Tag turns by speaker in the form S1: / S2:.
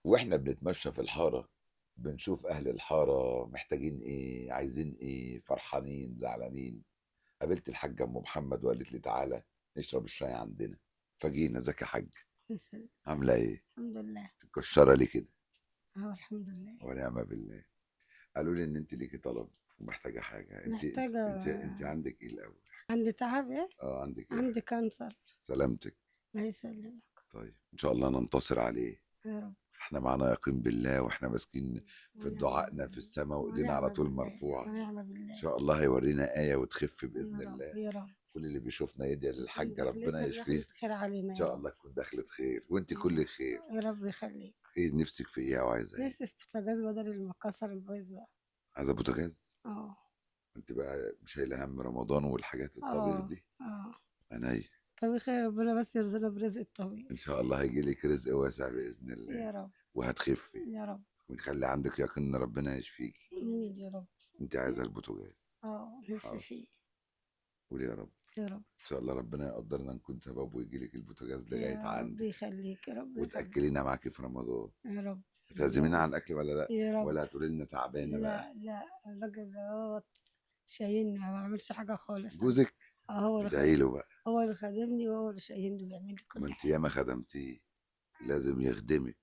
S1: واحنا بنتمشى في الحارة بنشوف أهل الحارة محتاجين إيه، عايزين إيه، فرحانين، زعلانين. قابلت الحاجة أم محمد وقالت لي تعالى نشرب الشاي عندنا، فجينا. ازيك يا حاج؟
S2: يسلم.
S1: عاملة إيه؟
S2: الحمد لله.
S1: مكشرة ليه كده؟
S2: الحمد لله.
S1: ونعم بالله. قالوا لي إن أنت ليكي طلب ومحتاجة حاجة. أنت
S2: محتاجة.
S1: عندك إيه الأول؟
S2: عندي تعب ايه؟
S1: عندك إيه يا
S2: عندي
S1: حاج؟
S2: كانسر.
S1: سلامتك.
S2: الله يسلمك.
S1: طيب إن شاء الله ننتصر عليه.
S2: يا رب.
S1: احنا معنا يقين بالله واحنا ماسكين في
S2: ونعم
S1: دعائنا في
S2: بالله.
S1: السماء وايدينا على
S2: ونعم
S1: طول
S2: بالله.
S1: مرفوعة.
S2: ونعم
S1: ان
S2: بالله.
S1: شاء الله هيورينا آية وتخف بإذن
S2: يا رب
S1: الله.
S2: يا رب.
S1: كل اللي بيشوفنا يدعي
S2: تكون
S1: للحاجة ربنا
S2: دخلتك
S1: يشفيه.
S2: دخلت خير علينا
S1: ان
S2: يا
S1: شاء
S2: رب.
S1: الله تكون دخلت خير وانت
S2: يا
S1: كل
S2: رب.
S1: خير.
S2: يا رب يخليك.
S1: ايه نفسك في ايه وعايزة ايه؟
S2: نفسي في بوتاجاز بدل المكسر البيضاء.
S1: عايزة بوتاجاز؟
S2: اه.
S1: انت بقى مش شايلة هم رمضان والحاجات الطبيخ
S2: اه.
S1: دي؟
S2: اه.
S1: انا
S2: طب خير، ربنا بس يرزقنا برزق
S1: ان
S2: الطبيخ.
S1: شاء الله هيجي لك رزق واسع بإذن الله.
S2: يا رب.
S1: وهتخفي.
S2: يا رب.
S1: ونخلي عندك يقين ان ربنا يشفيكي.
S2: آمين يا رب.
S1: انت عايزة البوتاجاز؟
S2: اه، نفسي
S1: حاضر.
S2: فيه.
S1: قول يا رب.
S2: يا رب.
S1: ان شاء الله ربنا يقدرنا نكون سبب ويجي لك البوتاجاز لغايه
S2: يا رب
S1: عندك.
S2: يخليك، يا رب يخليك.
S1: وتاكلينا معاكي في رمضان.
S2: يا رب.
S1: هتعزمينا على الاكل ولا لا؟
S2: يا رب.
S1: ولا هتقولي لنا تعبانه بقى؟
S2: لا لا، الراجل هو شايلني، ما بعملش حاجة خالص أنا.
S1: جوزك؟
S2: هو اللي
S1: ادعي له بقى.
S2: هو اللي خدمني وهو اللي شايلني وبيعمل لي
S1: ما
S2: كل
S1: انت
S2: حاجة.
S1: ياما خدمتيه، لازم يخدمك.